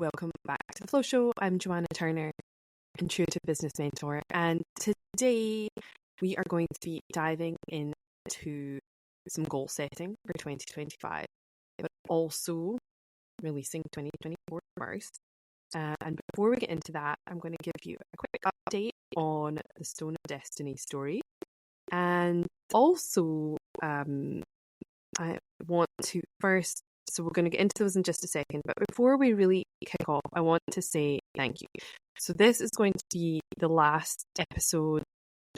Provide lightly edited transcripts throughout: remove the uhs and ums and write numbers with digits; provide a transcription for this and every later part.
welcome back to the Flow Show. I'm Joanna Turner, intuitive business mentor, and today we are going to be diving into some goal setting for 2025, but also releasing 2024 first. And before we get into that, I'm going to give you a quick update on the Stone of Destiny story, and also I want to first. So we're going to get into those in just a second. But before we really kick off, I want to say thank you. So this is going to be the last episode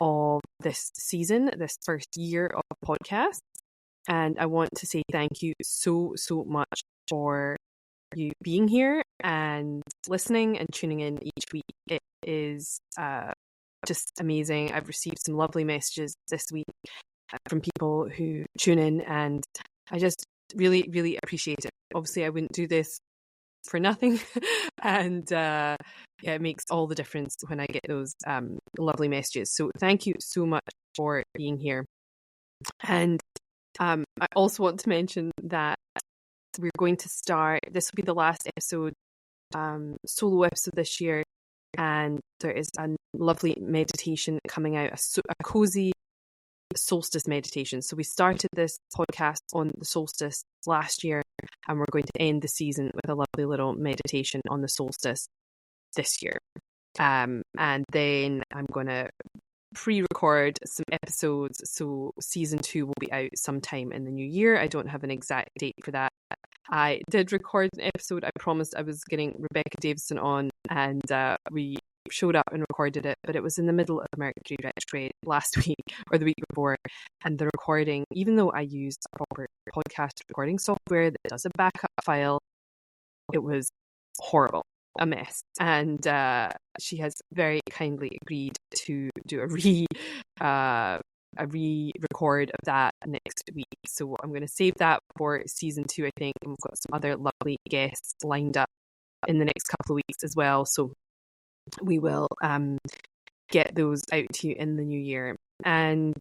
of this season, this first year of podcast. And I want to say thank you so much for you being here and listening and tuning in each week. It is just amazing. I've received some lovely messages this week from people who tune in, and I just really appreciate it. Obviously I wouldn't do this for nothing and it makes all the difference when I get those lovely messages. So thank you so much for being here. And I also want to mention that we're going to start, this will be the last episode, solo episode this year, and there is a lovely meditation coming out, a cozy solstice meditation. So we started this podcast on the solstice last year, and we're going to end the season with a lovely little meditation on the solstice this year. And then I'm going to pre-record some episodes, so season 2 will be out sometime in the new year. I don't have an exact date for that. I did record an episode. I promised I was getting Rebecca Davison on, and we showed up and recorded it, but it was in the middle of Mercury retrograde last week or the week before, and the recording, even though I used a proper podcast recording software that does a backup file, it was horrible, a mess. And she has very kindly agreed to do a re-record of that next week. So I'm going to save that for season 2, I think, and we've got some other lovely guests lined up in the next couple of weeks as well. So we will get those out to you in the new year. And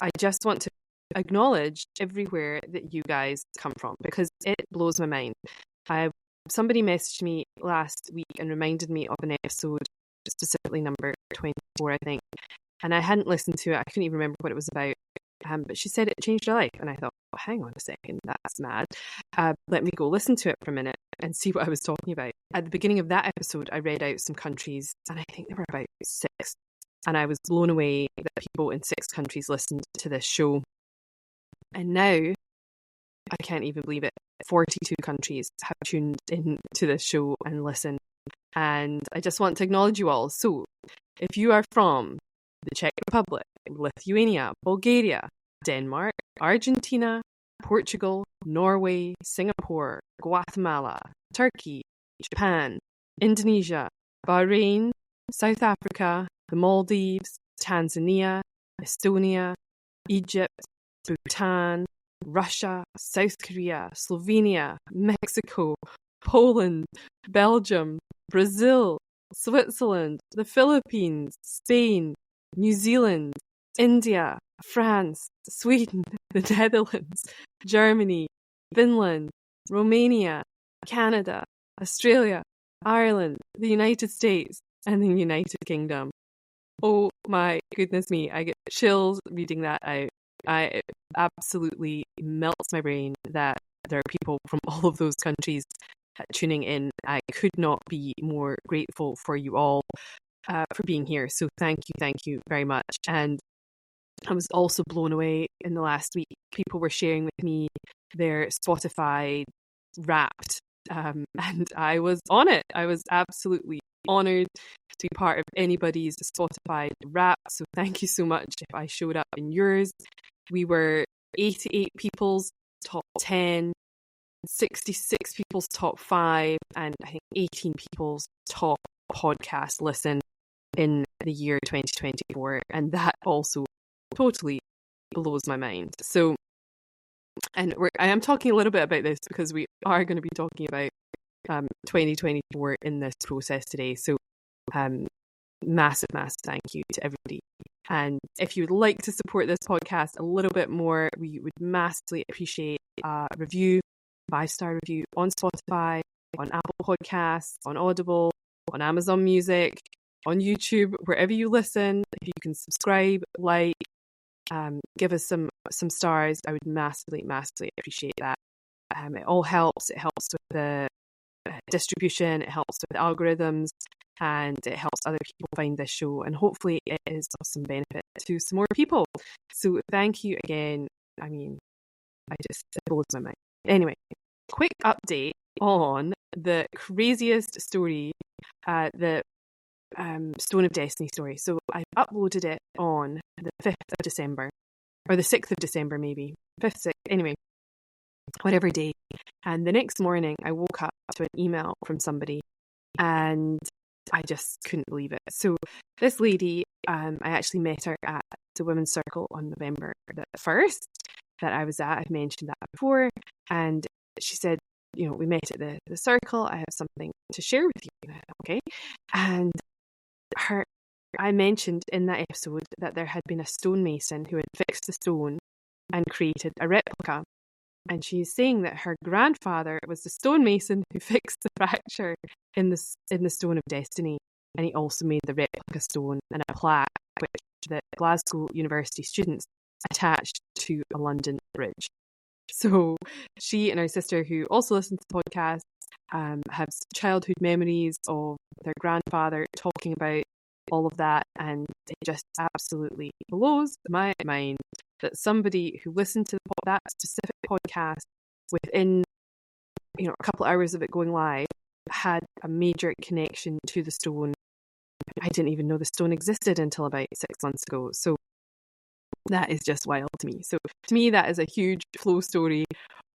I just want to acknowledge everywhere that you guys come from, because it blows my mind. Somebody messaged me last week and reminded me of an episode, specifically number 24, I think, and I hadn't listened to it. I couldn't even remember what it was about. But she said it changed her life, and I thought, oh, hang on a second, that's mad. Let me go listen to it for a minute and see what I was talking about. At the beginning of that episode, I read out some countries, and I think there were about 6, and I was blown away that people in 6 countries listened to this show. And now, I can't even believe it, 42 countries have tuned in to this show and listened. And I just want to acknowledge you all. So, if you are from the Czech Republic, Lithuania, Bulgaria, Denmark, Argentina, Portugal, Norway, Singapore, Guatemala, Turkey, Japan, Indonesia, Bahrain, South Africa, the Maldives, Tanzania, Estonia, Egypt, Bhutan, Russia, South Korea, Slovenia, Mexico, Poland, Belgium, Brazil, Switzerland, the Philippines, Spain, New Zealand, India, France, Sweden, the Netherlands, Germany, Finland, Romania, Canada, Australia, Ireland, the United States, and the United Kingdom. Oh my goodness me, I get chills reading that out. It absolutely melts my brain that there are people from all of those countries tuning in. I could not be more grateful for you all for being here. So thank you very much. And I was also blown away in the last week. People were sharing with me their Spotify Wrapped, and I was on it. I was absolutely honoured to be part of anybody's Spotify Wrapped. So thank you so much if I showed up in yours. We were 88 people's top 10, 66 people's top 5, and I think 18 people's top podcast listen in the year 2024. And that also totally blows my mind. So, and I am talking a little bit about this because we are going to be talking about 2024 in this process today. So massive thank you to everybody. And if you would like to support this podcast a little bit more, we would massively appreciate a review, 5-star review on Spotify, on Apple Podcasts, on Audible, on Amazon Music, on YouTube, wherever you listen. If you can subscribe, like, give us some stars, I would massively appreciate that. It all helps. It helps with the distribution, it helps with algorithms, and it helps other people find this show, and hopefully it is of some benefit to some more people. So thank you again. I mean, it blows my mind. Anyway, quick update on the craziest story, the Stone of Destiny story. So I uploaded it on the 5th of December, or the 6th of December maybe, 5th, 6th, anyway, whatever day. And the next morning I woke up to an email from somebody, and I just couldn't believe it. So this lady, I actually met her at the Women's Circle on November the 1st that I was at. I've mentioned that before. And she said, you know, we met at the circle. I have something to share with you. Okay. And I mentioned in that episode that there had been a stonemason who had fixed the stone and created a replica. And she's saying that her grandfather was the stonemason who fixed the fracture in the Stone of Destiny, and he also made the replica stone and a plaque which the Glasgow University students attached to a London bridge. So she and her sister, who also listen to the podcast, have childhood memories of their grandfather talking about all of that, and it just absolutely blows my mind that somebody who listened to that specific podcast within, you know, a couple of hours of it going live had a major connection to the stone. I didn't even know the stone existed until about 6 months ago. So that is just wild to me. So to me, that is a huge flow story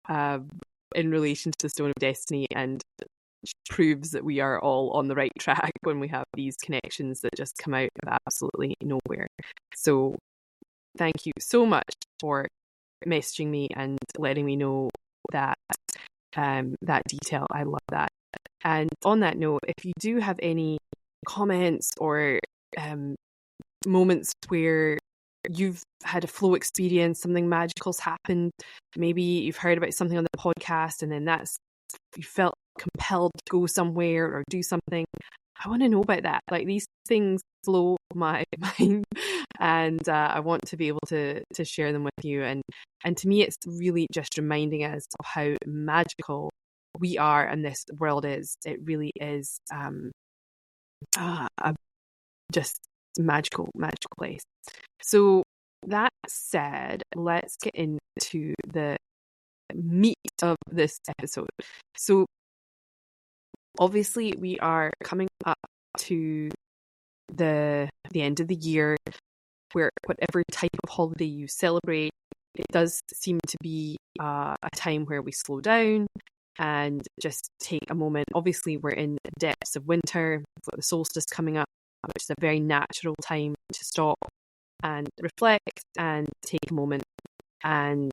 in relation to the Stone of Destiny, and proves that we are all on the right track when we have these connections that just come out of absolutely nowhere. So thank you so much for messaging me and letting me know that that detail. I love that. And on that note, if you do have any comments or moments where you've had a flow experience, something magical's happened, maybe you've heard about something on the podcast and then you felt compelled to go somewhere or do something, I want to know about that. Like, these things blow my mind, and I want to be able to share them with you. And to me, it's really just reminding us of how magical we are and this world is. It really is just magical place. So that said, let's get into the meat of this episode. So obviously we are coming up to the end of the year, where whatever type of holiday you celebrate, it does seem to be a time where we slow down and just take a moment. Obviously we're in the depths of winter, we've got the solstice coming up, which is a very natural time to stop and reflect and take a moment. And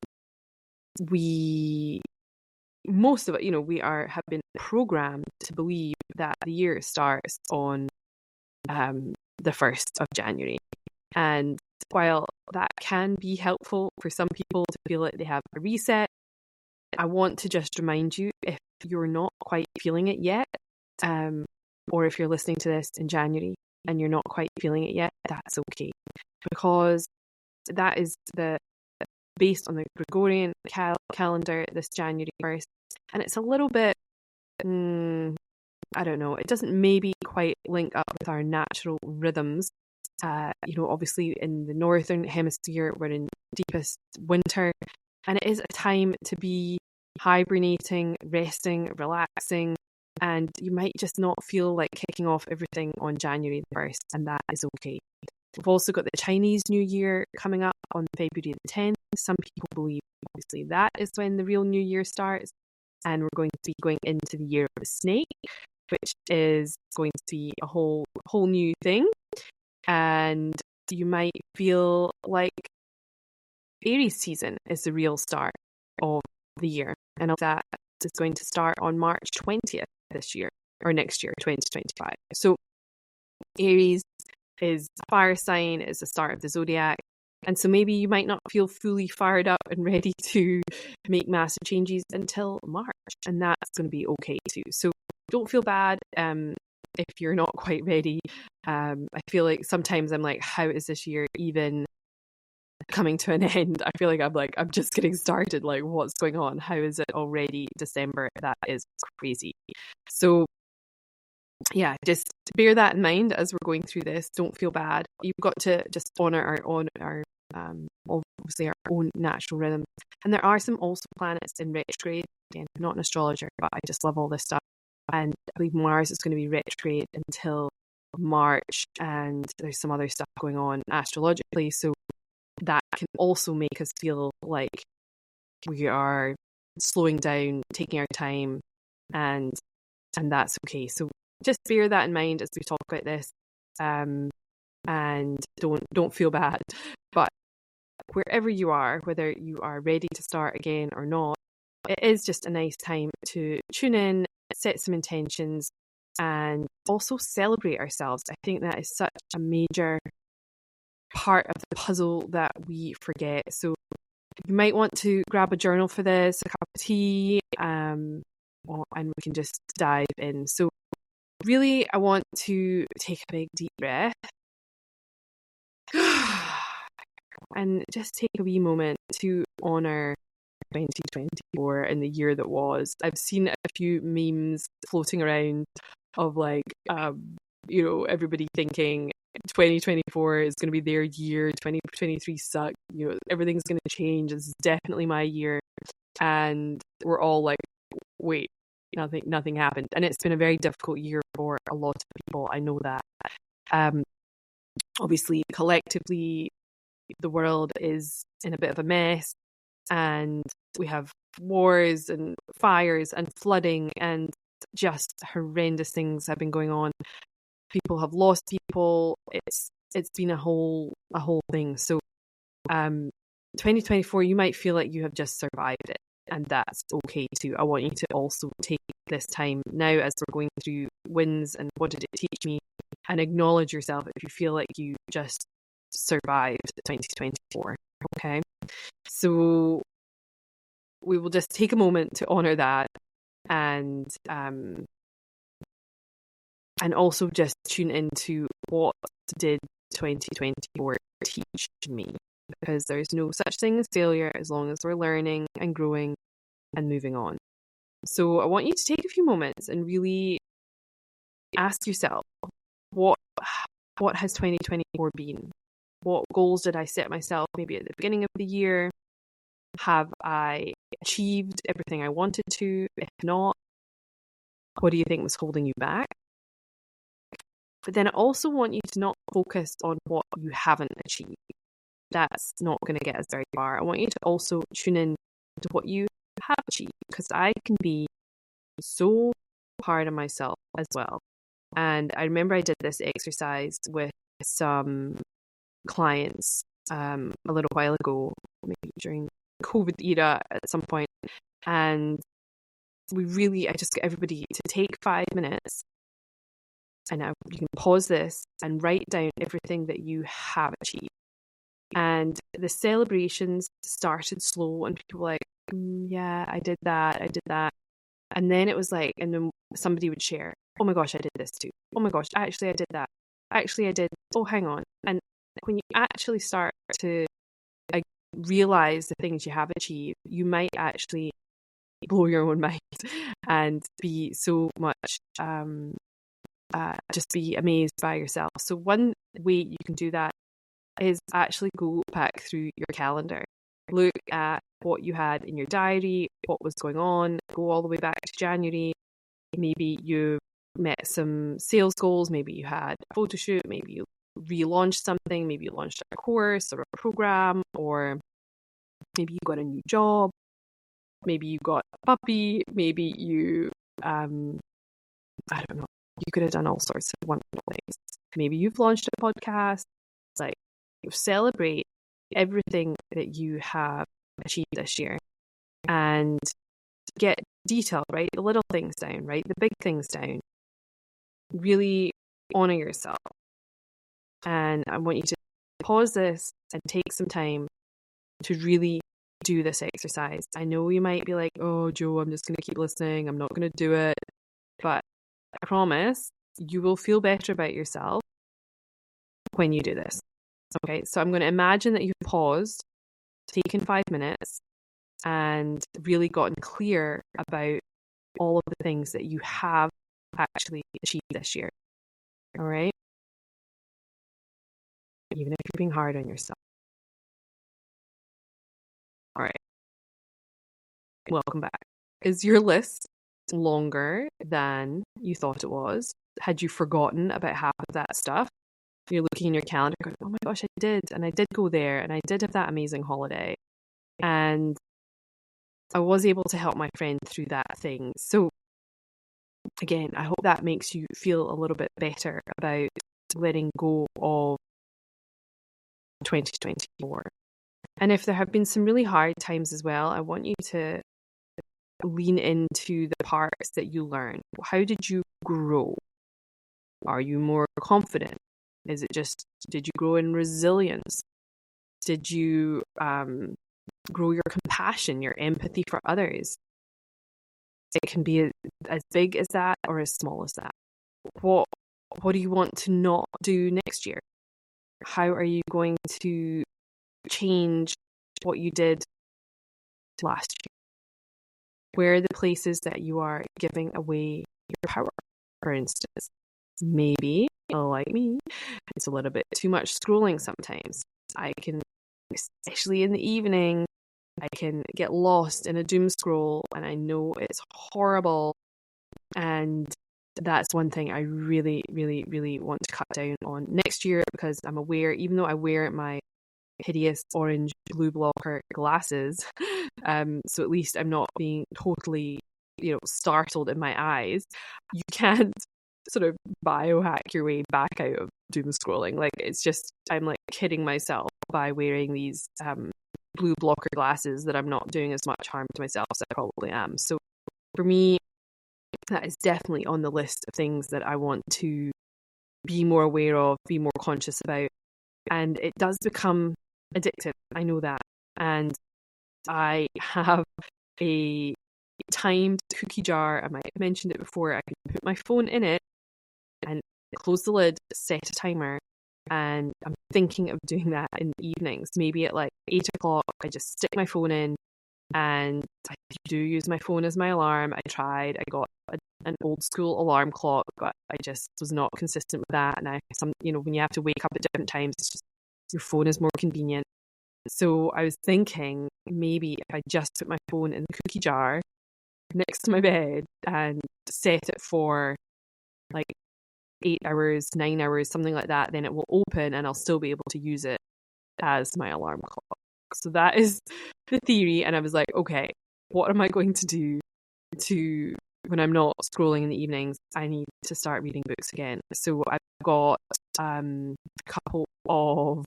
most of it, you know, we have been programmed to believe that the year starts on the 1st of January. And while that can be helpful for some people to feel like they have a reset, I want to just remind you, if you're not quite feeling it yet, or if you're listening to this in January and you're not quite feeling it yet, that's okay. Because that is based on the Gregorian calendar, this January 1st. And it's a little bit, I don't know, it doesn't maybe quite link up with our natural rhythms. You know, obviously in the northern hemisphere, we're in deepest winter, and it is a time to be hibernating, resting, relaxing, and you might just not feel like kicking off everything on January the 1st, and that is okay. We've also got the Chinese New Year coming up on February the 10th. Some people believe, obviously, that is when the real New Year starts, and we're going to be going into the Year of the Snake, which is going to be a whole new thing. And you might feel like Aries season is the real start of the year, and that is going to start on March 20th this year, or next year, 2025. So Aries is a fire sign, is the start of the zodiac, And so maybe you might not feel fully fired up and ready to make massive changes until March, and that's going to be okay too. So don't feel bad if you're not quite ready. I feel like sometimes I'm like, how is this year even coming to an end? I feel like I'm just getting started. Like, what's going on? How is it already December? That is crazy. So yeah, just bear that in mind as we're going through this. Don't feel bad. You've got to just honor our obviously our own natural rhythm. And there are some also planets in retrograde. Again, I'm not an astrologer, but I just love all this stuff. And I believe Mars is going to be retrograde until March, and there's some other stuff going on astrologically. So that can also make us feel like we are slowing down, taking our time, and that's okay. So just bear that in mind as we talk about this, and don't feel bad. But wherever you are, whether you are ready to start again or not, it is just a nice time to tune in, set some intentions, and also celebrate ourselves. I think that is such a major part of the puzzle that we forget. So you might want to grab a journal for this, a cup of tea, and we can just dive in. So really, I want to take a big deep breath and just take a wee moment to honour 2024 and the year that was. I've seen a few memes floating around of like, everybody thinking 2024 is going to be their year, 2023 sucked, everything's going to change, this is definitely my year. And we're all like, wait, nothing happened. And it's been a very difficult year for a lot of people. I know that. Obviously, collectively, the world is in a bit of a mess, and we have wars and fires and flooding, and just horrendous things have been going on. People have lost people. It's been a whole thing. So 2024, you might feel like you have just survived it, and that's okay too. I want you to also take this time now as we're going through wins and what did it teach me, and acknowledge yourself if you feel like you just survived 2024. Okay, so we will just take a moment to honor that, and also just tune into what did 2024 teach me, because there's no such thing as failure as long as we're learning and growing and moving on. So I want you to take a few moments and really ask yourself, what has 2024 been? What goals did I set myself maybe at the beginning of the year? Have I achieved everything I wanted to? If not, what do you think was holding you back? But then I also want you to not focus on what you haven't achieved. That's not going to get us very far. I want you to also tune in to what you have achieved, because I can be so hard on myself as well. And I remember I did this exercise with some clients a little while ago, maybe during COVID era at some point, and I just get everybody to take 5 minutes, and now you can pause this and write down everything that you have achieved. And the celebrations started slow, and people were like, yeah, I did that. And then it was like, and then somebody would share, oh my gosh, I did this too. Oh my gosh, actually I did that. Actually I did. Oh, hang on. And when you actually start to realize the things you have achieved, you might actually blow your own mind and be so much, just be amazed by yourself. So one way you can do that is actually go back through your calendar. Look at what you had in your diary, what was going on, go all the way back to January. Maybe you met some sales goals, maybe you had a photo shoot, maybe you relaunched something, maybe you launched a course or a program, or maybe you got a new job, maybe you got a puppy, maybe you, I don't know, you could have done all sorts of wonderful things. Maybe you've launched a podcast. Like, celebrate everything that you have achieved this year and get detailed, right? The little things down, right? The big things down. Really honor yourself. And I want you to pause this and take some time to really do this exercise. I know you might be like, oh, Jo, I'm just going to keep listening. I'm not going to do it. But I promise you will feel better about yourself when you do this. Okay, so I'm going to imagine that you've paused, taken 5 minutes, and really gotten clear about all of the things that you have actually achieved this year. All right? Even if you're being hard on yourself. All right. Welcome back. Is your list longer than you thought it was? Had you forgotten about half of that stuff? You're looking in your calendar going, oh my gosh, I did. And I did go there. And I did have that amazing holiday. And I was able to help my friend through that thing. So again, I hope that makes you feel a little bit better about letting go of 2024. And if there have been some really hard times as well, I want you to lean into the parts that you learn. How did you grow? Are you more confident? Is it just, did you grow in resilience? Did you grow your compassion, your empathy for others? It can be as big as that or as small as that. What do you want to not do next year? How are you going to change what you did last year? Where are the places that you are giving away your power, for instance? Maybe, like me, it's a little bit too much scrolling sometimes. I can, especially in the evening, I can get lost in a doom scroll and I know it's horrible. And that's one thing I really, really, really want to cut down on next year, because I'm aware, even though I wear my hideous orange blue blocker glasses, so at least I'm not being totally, startled in my eyes. You can't sort of biohack your way back out of doom scrolling. Like, it's just, I'm like kidding myself by wearing these blue blocker glasses that I'm not doing as much harm to myself as I probably am. So for me, that is definitely on the list of things that I want to be more aware of, be more conscious about. And it does become addictive. I know that. And I have a timed cookie jar. I might have mentioned it before. I can put my phone in it and close the lid, set a timer. And I'm thinking of doing that in the evenings. Maybe at like 8 o'clock, I just stick my phone in, and I do use my phone as my alarm. I tried. I got an old school alarm clock, but I just was not consistent with that. And when you have to wake up at different times, it's just, your phone is more convenient. So I was thinking maybe if I just put my phone in the cookie jar next to my bed and set it for like 8 hours, 9 hours, something like that, then it will open and I'll still be able to use it as my alarm clock. So that is the theory. And I was like, okay, what am I going to do when I'm not scrolling in the evenings? I need to start reading books again. So I've got a couple of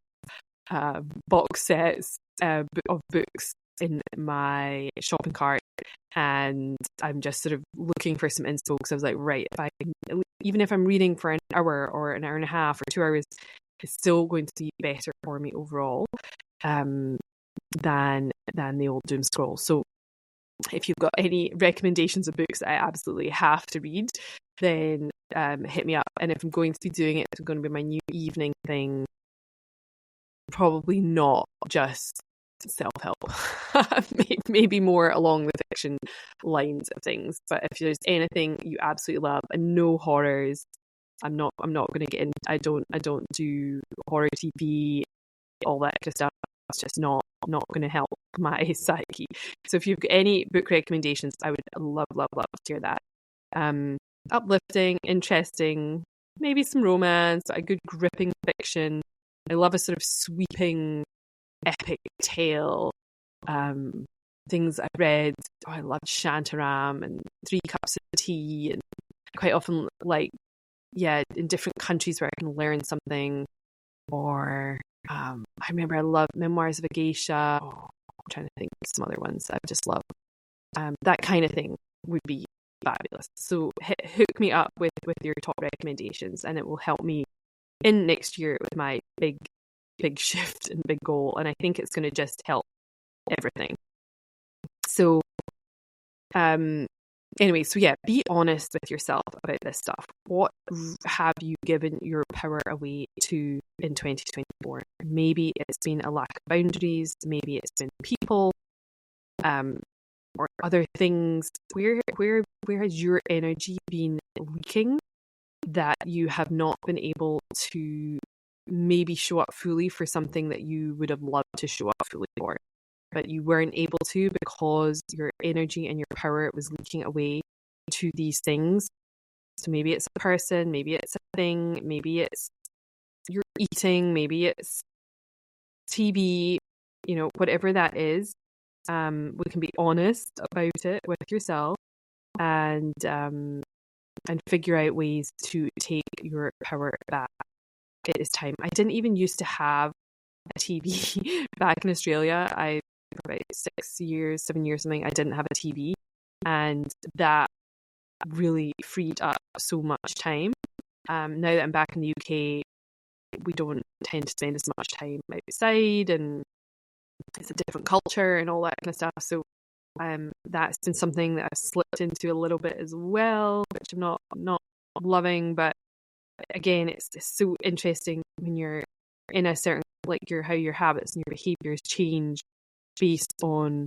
box sets of books in my shopping cart, and I'm just sort of looking for some inspo, because I was like, right, if I can, even if I'm reading for an hour or an hour and a half or 2 hours, it's still going to be better for me overall than the old doom scroll. So if you've got any recommendations of books that I absolutely have to read, then hit me up. And if I'm going to be doing it, it's going to be my new evening thing. Probably not just self-help. Maybe more along the fiction lines of things. But if there's anything you absolutely love, and no horrors, I'm not going to get in. I don't do horror TV, all that kind of stuff. It's just not going to help my psyche. So if you've got any book recommendations, I would love to hear that. Uplifting, interesting, maybe some romance, a good gripping fiction. I love a sort of sweeping, epic tale. Things I've read, I loved Shantaram and 3 Cups of Tea, and quite often in different countries where I can learn something. Or I remember I loved Memoirs of a Geisha. I'm trying to think of some other ones I just love. That kind of thing would be fabulous. So hook me up with your top recommendations, and it will help me in next year with my big big shift and big goal. And I think it's going to just help everything. So, anyway, so yeah, be honest with yourself about this stuff. What have you given your power away to in 2024? Maybe it's been a lack of boundaries. Maybe it's been people, or other things. Where has your energy been leaking that you have not been able to maybe show up fully for something that you would have loved to show up fully for, but you weren't able to because your energy and your power was leaking away to these things? So maybe it's a person, maybe it's a thing, maybe it's you're eating, maybe it's TV, whatever that is. We can be honest about it with yourself and figure out ways to take your power back. It is time. I didn't even used to have a TV back in Australia. For about 7 years, something, I didn't have a TV. And that really freed up so much time. Now that I'm back in the UK, we don't tend to spend as much time outside, and it's a different culture and all that kind of stuff. So that's been something that I've slipped into a little bit as well, which I'm not loving. But again, it's so interesting when you're in a certain, how your habits and your behaviors change based on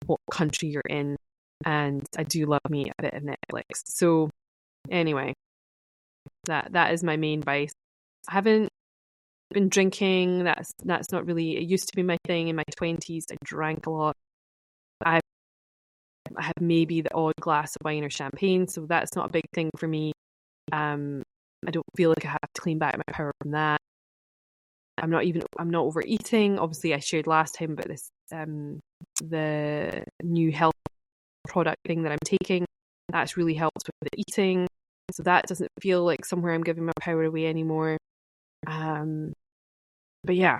what country you're in. And I do love me a bit of Netflix. So anyway, that is my main vice. I haven't been drinking. That's not really, it used to be my thing in my 20s. I drank a lot. I have maybe the odd glass of wine or champagne, so that's not a big thing for me. I don't feel like I have to clean back my power from that. I'm not overeating. Obviously, I shared last time about this, the new health product thing that I'm taking. That's really helped with the eating. So that doesn't feel like somewhere I'm giving my power away anymore. But yeah,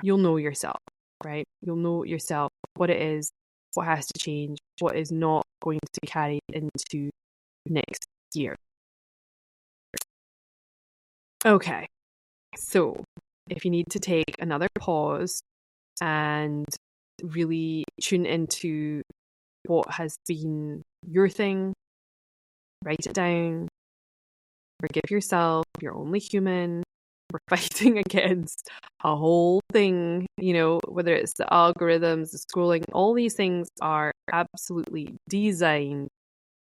you'll know yourself, right? You'll know yourself what it is, what has to change, what is not going to be carried into next year. Okay, so if you need to take another pause and really tune into what has been your thing, write it down, forgive yourself, you're only human. We're fighting against a whole thing, whether it's the algorithms, the scrolling, all these things are absolutely designed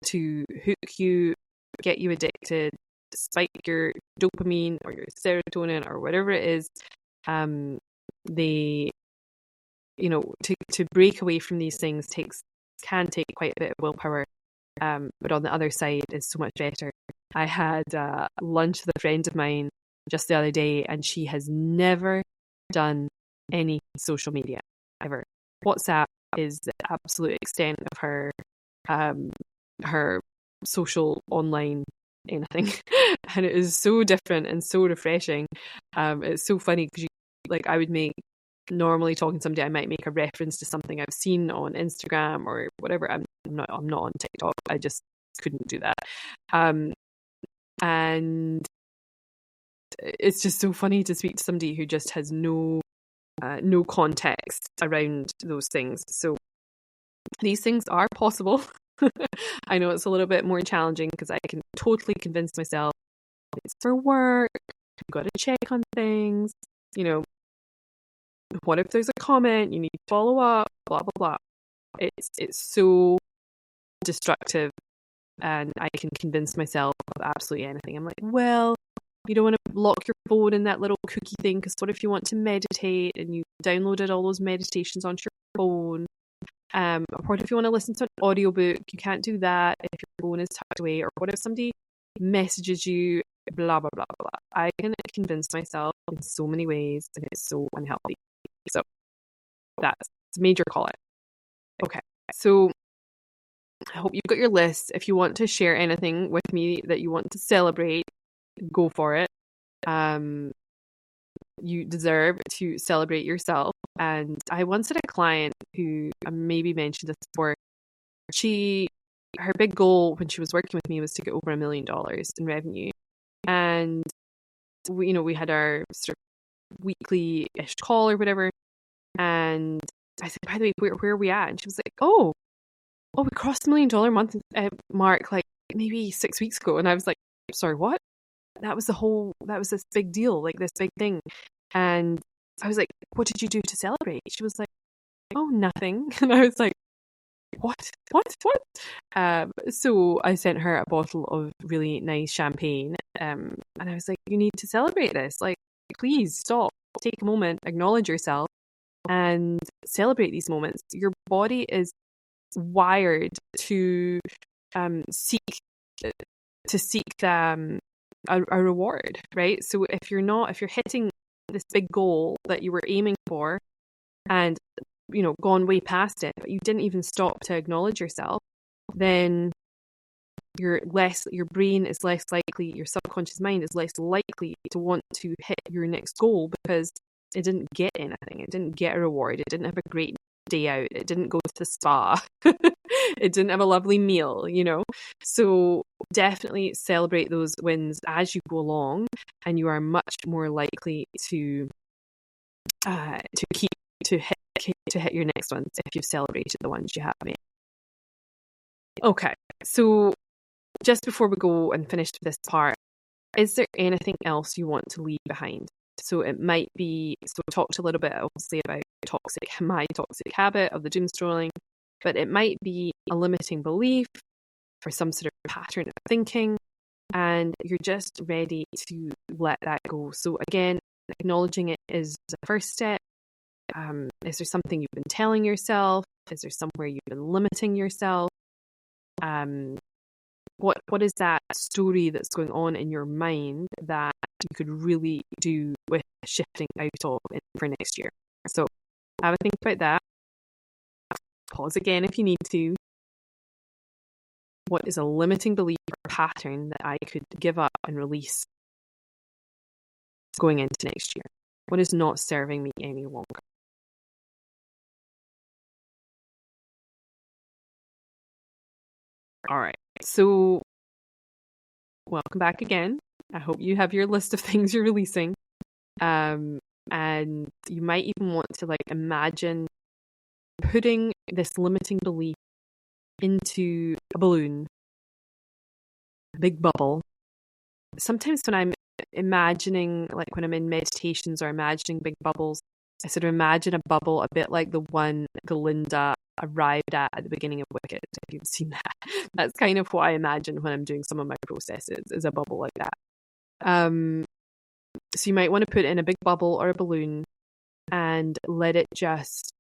to hook you, get you addicted, spike your dopamine or your serotonin or whatever it is. They, to break away from these things can take quite a bit of willpower. But on the other side is so much better. I had lunch with a friend of mine just the other day, and she has never done any social media ever. WhatsApp is the absolute extent of her social online anything, and it is so different and so refreshing. It's so funny because I would make, normally talking to somebody, I might make a reference to something I've seen on Instagram or whatever. I'm not on TikTok. I just couldn't do that. And it's just so funny to speak to somebody who just has no context around those things. So these things are possible. I know it's a little bit more challenging because I can totally convince myself it's for work. You've got to check on things. What if there's a comment? You need to follow up. Blah blah blah. It's so destructive, and I can convince myself of absolutely anything. I'm like, well, you don't want to lock your phone in that little cookie thing, because what if you want to meditate and you downloaded all those meditations onto your phone? Or what if you want to listen to an audiobook? You can't do that if your phone is tucked away. Or what if somebody messages you? Blah blah blah blah. I can convince myself in so many ways, and it's so unhealthy. So that's a major call out. Okay, so I hope you've got your list. If you want to share anything with me that you want to celebrate, go for it. You deserve to celebrate yourself. And I once had a client who, I maybe mentioned this before, her big goal when she was working with me was to get over $1 million in revenue. And we had our sort of weekly-ish call or whatever. And I said, by the way, where are we at? And she was like, oh, we crossed the $1 million month mark like maybe 6 weeks ago. And I was like, sorry, what? That was this big deal, like this big thing. And I was like, what did you do to celebrate? She was like, oh, nothing. And I was like, what? So I sent her a bottle of really nice champagne. And I was like, you need to celebrate this. Like, please stop, take a moment, acknowledge yourself and celebrate these moments. Your body is wired to seek a reward, right? So if you're hitting this big goal that you were aiming for and gone way past it, but you didn't even stop to acknowledge yourself, then your brain is less likely, your subconscious mind is less likely to want to hit your next goal because it didn't get anything. It didn't get a reward. It didn't have a great day out. It didn't go to the spa. It didn't have a lovely meal, So definitely celebrate those wins as you go along, and you are much more likely to hit your next ones if you've celebrated the ones you have made. Okay, so just before we go and finish this part, is there anything else you want to leave behind? So it might be, we talked a little bit obviously about my toxic habit of the doom scrolling, but it might be a limiting belief or some sort of pattern of thinking, and you're just ready to let that go. So again, acknowledging it is the first step. Is there something you've been telling yourself? Is there somewhere you've been limiting yourself? What is that story that's going on in your mind that you could really do with shifting out of for next year? So have a think about that. Pause again if you need to. What is a limiting belief or pattern that I could give up and release going into next year? What is not serving me any longer? All right. So welcome back again. I hope you have your list of things you're releasing. And you might even want to imagine putting this limiting belief into a balloon, a big bubble. Sometimes when I'm imagining, when I'm in meditations or imagining big bubbles, I sort of imagine a bubble a bit like the one Glinda arrived at the beginning of Wicked, if you've seen that. That's kind of what I imagine when I'm doing some of my processes, is a bubble like that. So you might want to put in a big bubble or a balloon and let it just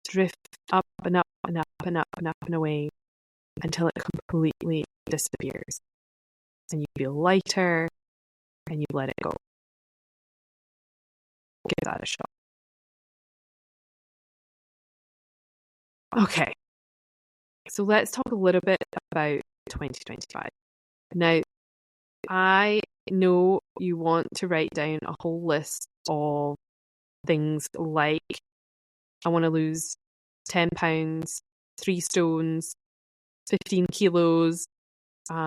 drift up and up and up and up and up and away until it completely disappears. And you feel lighter and you let it go. Give that a shot. Okay, so let's talk a little bit about 2025. Now, I know you want to write down a whole list of things like, I want to lose 10 pounds, 3 stones, 15 kilos. I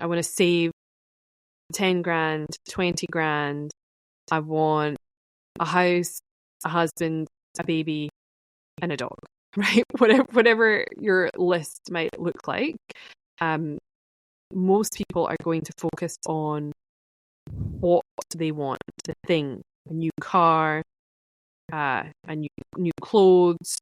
want to save 10 grand, 20 grand. I want a house, a husband, a baby, and a dog, right? Whatever your list might look like. Most people are going to focus on what they want, the thing, a new car, a new clothes,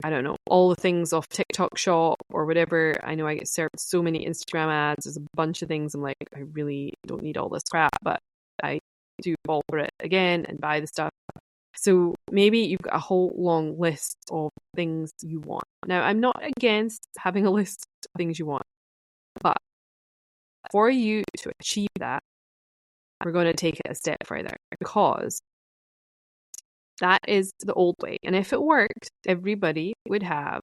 I don't know, all the things off TikTok shop or whatever. I know I get served so many Instagram ads. There's a bunch of things I'm like, I really don't need all this crap, but I do fall for it again and buy the stuff. So maybe you've got a whole long list of things you want. Now, I'm not against having a list of things you want, but for you to achieve that, we're going to take it a step further, because that is the old way. And if it worked, everybody would have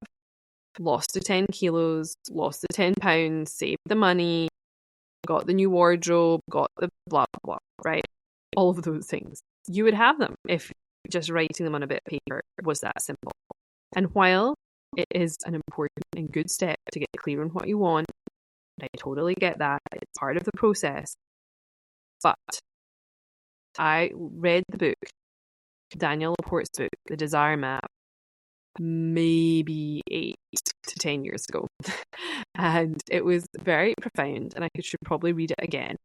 lost the 10 kilos, lost the 10 pounds, saved the money, got the new wardrobe, got the blah, blah, blah, right? All of those things. You would have them if just writing them on a bit of paper was that simple. And while it is an important and good step to get clear on what you want, I totally get that. It's part of the process. But I read the book, Daniel Laporte's book, The Desire Map, maybe 8 to 10 years ago. And it was very profound, and I should probably read it again.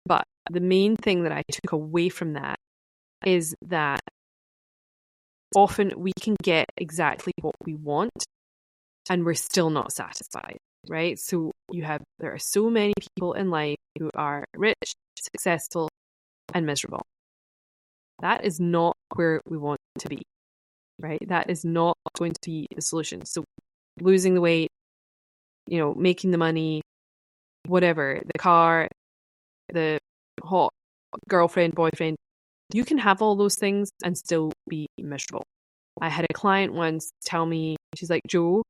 But the main thing that I took away from that is that often we can get exactly what we want and we're still not satisfied, right? So there are so many people in life who are rich, successful, and miserable. That is not where we want to be, right? That is not going to be the solution. So losing the weight, making the money, whatever, the car, the hot girlfriend, boyfriend, you can have all those things and still be miserable. I had a client once tell me, she's like, Jo,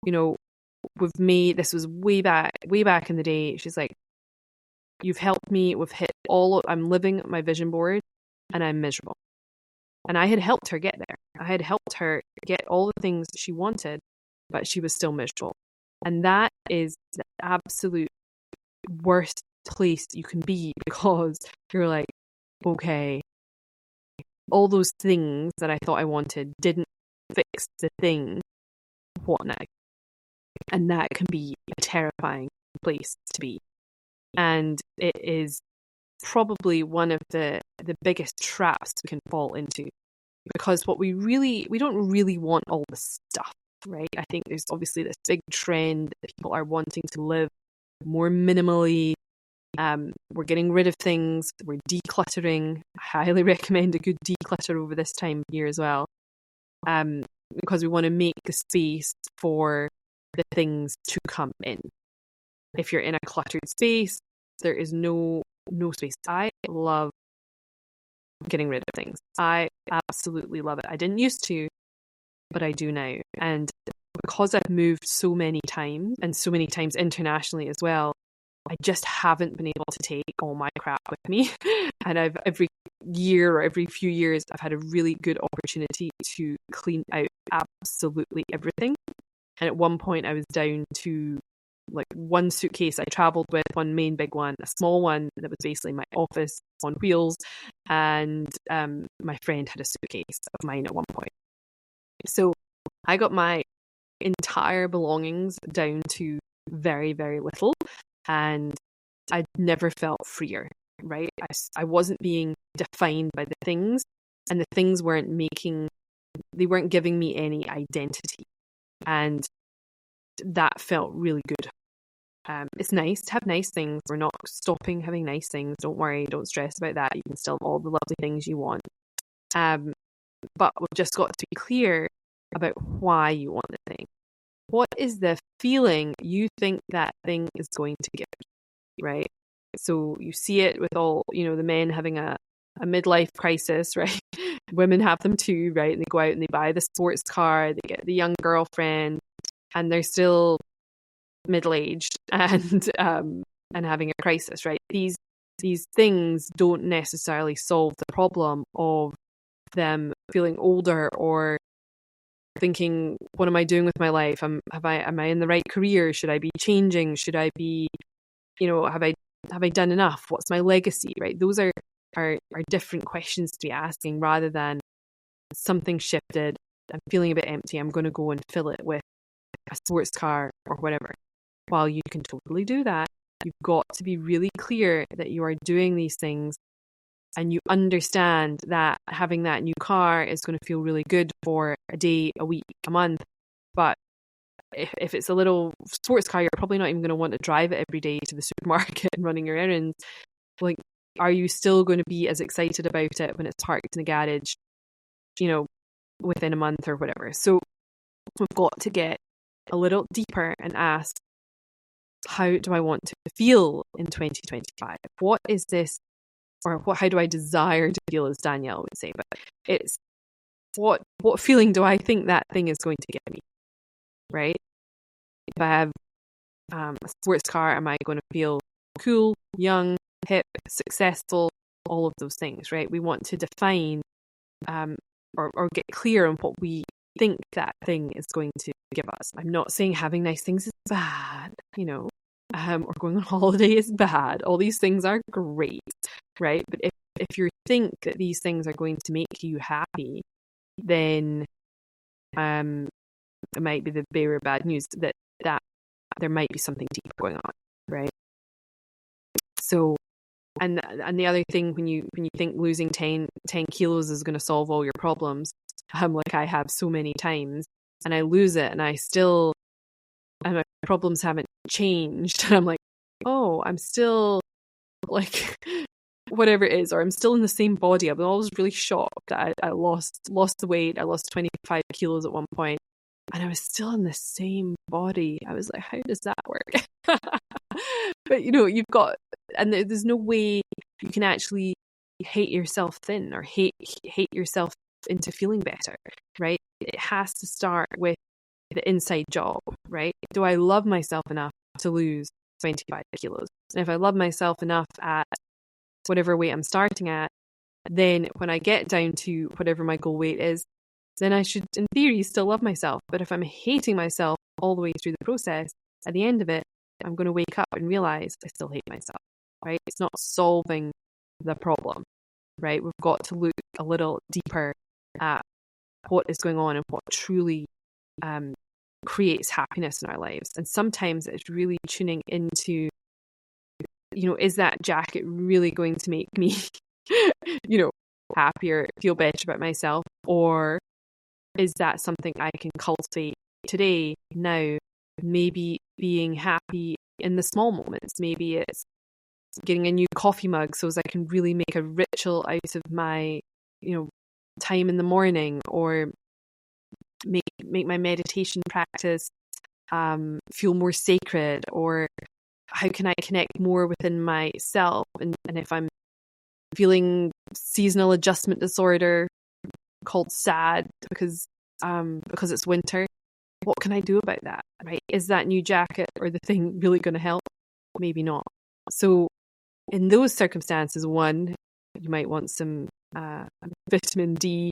this was way back in the day. She's like, you've helped me. I'm living my vision board and I'm miserable. And I had helped her get there. I had helped her get all the things she wanted, but she was still miserable. And that is the absolute worst place you can be, because you're like, okay, all those things that I thought I wanted didn't fix the thing. What now? And that can be a terrifying place to be. And it is probably one of the biggest traps we can fall into, because we don't really want all the stuff, right? I think there's obviously this big trend that people are wanting to live more minimally. We're getting rid of things. We're decluttering. I highly recommend a good declutter over this time of year as well, because we want to make the space for the things to come in. If you're in a cluttered space, there is no space. I love getting rid of things. I absolutely love it. I didn't used to, but I do now. And because I've moved so many times, and so many times internationally as well, I just haven't been able to take all my crap with me. And every year or every few years, I've had a really good opportunity to clean out absolutely everything. And at one point I was down to like one suitcase I travelled with, one main big one, a small one that was basically my office on wheels, and my friend had a suitcase of mine at one point. So I got my entire belongings down to very, very little, and I never felt freer, right? I wasn't being defined by the things, and the things weren't giving me any identity. And that felt really good. It's nice to have nice things. We're not stopping having nice things. Don't worry. Don't stress about that. You can still have all the lovely things you want. But we've just got to be clear about why you want the thing. What is the feeling you think that thing is going to give you, right? So you see it with all, the men having a midlife crisis, right? Women have them too, right? And they go out and they buy the sports car, they get the young girlfriend, and they're still middle-aged and having a crisis, right? These things don't necessarily solve the problem of them feeling older or thinking, what am I doing with my life? Am I in the right career? Should I be changing? Should I be, have I done enough? What's my legacy, right? Those are different questions to be asking, rather than something shifted, I'm feeling a bit empty, I'm going to go and fill it with a sports car or whatever. While you can totally do that, you've got to be really clear that you are doing these things, and you understand that having that new car is going to feel really good for a day, a week, a month. But if it's a little sports car, you're probably not even going to want to drive it every day to the supermarket and running your errands. Like, are you still going to be as excited about it when it's parked in the garage, within a month or whatever? So we've got to get a little deeper and ask, how do I want to feel in 2025? What is this, or how do I desire to feel, as Danielle would say? But it's what feeling do I think that thing is going to give me, right? If I have a sports car, am I going to feel cool, young, hip, successful, all of those things, right? We want to define or get clear on what we think that thing is going to give us. I'm not saying having nice things is bad, or going on holiday is bad. All these things are great, right? But if if you think that these things are going to make you happy, then it might be the bearer of bad news that there might be something deeper going on, right? So, and the other thing, when you think losing 10 kilos is going to solve all your problems, like I have so many times, and I lose it, and and my problems haven't changed, and I'm like, oh, I'm still like whatever it is, or I'm still in the same body. I'm always really shocked that I lost the weight. I lost 25 kilos at one point, and I was still in the same body. I was like, how does that work? But you've got, and there's no way you can actually hate yourself thin or hate yourself into feeling better, right? It has to start with the inside job, right? Do I love myself enough to lose 25 kilos? And if I love myself enough at whatever weight I'm starting at, then when I get down to whatever my goal weight is, then I should, in theory, still love myself. But if I'm hating myself all the way through the process, at the end of it, I'm going to wake up and realize I still hate myself, right? It's not solving the problem, right? We've got to look a little deeper at what is going on and what truly creates happiness in our lives. And sometimes it's really tuning into, is that jacket really going to make me, happier, feel better about myself? Or is that something I can cultivate today, now, maybe being happy in the small moments? Maybe it's getting a new coffee mug so as I can really make a ritual out of my, time in the morning, or make my meditation practice feel more sacred, or how can I connect more within myself? And if I'm feeling seasonal adjustment disorder called sad because it's winter, what can I do about that, right? Is that new jacket or the thing really going to help? Maybe not. So in those circumstances, one, you might want some vitamin D,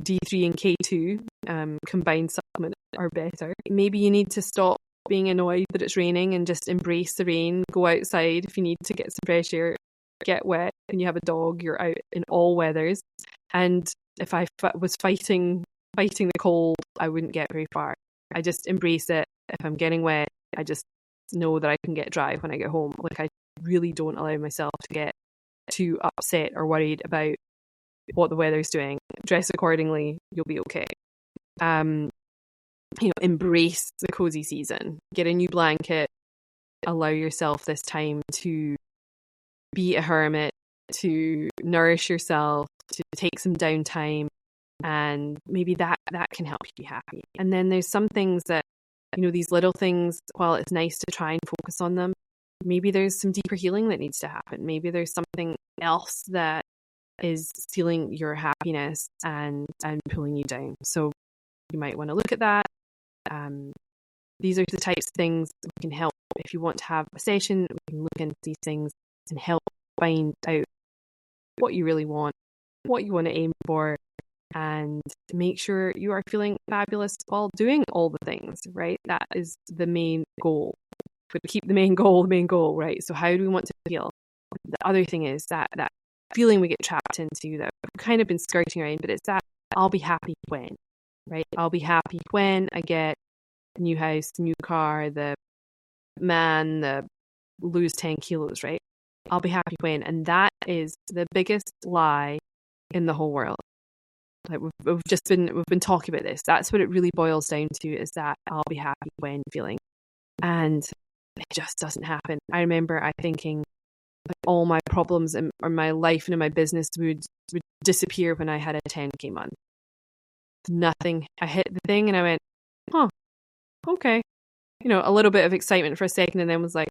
D3 and K2 combined supplements are better. Maybe you need to stop being annoyed that it's raining and just embrace the rain. Go outside if you need to get some fresh air, get wet. When you have a dog, you're out in all weathers. And if I was fighting the cold, I wouldn't get very far. I just embrace it. If I'm getting wet, I just know that I can get dry when I get home. Like, I really don't allow myself to get too upset or worried about what the weather's doing. Dress accordingly, you'll be okay. Embrace the cozy season. Get a new blanket. Allow yourself this time to be a hermit, to nourish yourself, to take some downtime, and maybe that can help you be happy. And then there's some things that, these little things, while it's nice to try and focus on them, maybe there's some deeper healing that needs to happen. Maybe there's something else that is stealing your happiness and pulling you down. So you might want to look at that. These are the types of things that can help. If you want to have a session, we can look into these things and help find out what you really want, what you want to aim for, and make sure you are feeling fabulous while doing all the things, right? That is the main goal. But keep the main goal, right? So how do we want to feel? The other thing is that feeling we get trapped into that we've kind of been skirting around, but it's that I'll be happy when, right? I'll be happy when I get a new house, new car, the lose 10 kilos, right? I'll be happy when. And that is the biggest lie in the whole world. Like, we've been talking about this. That's what it really boils down to, is that I'll be happy when feeling. And it just doesn't happen. I remember thinking like all my problems in my life and in my business would disappear when I had a 10K month. Nothing. I hit the thing and I went, oh, okay. A little bit of excitement for a second, and then was like,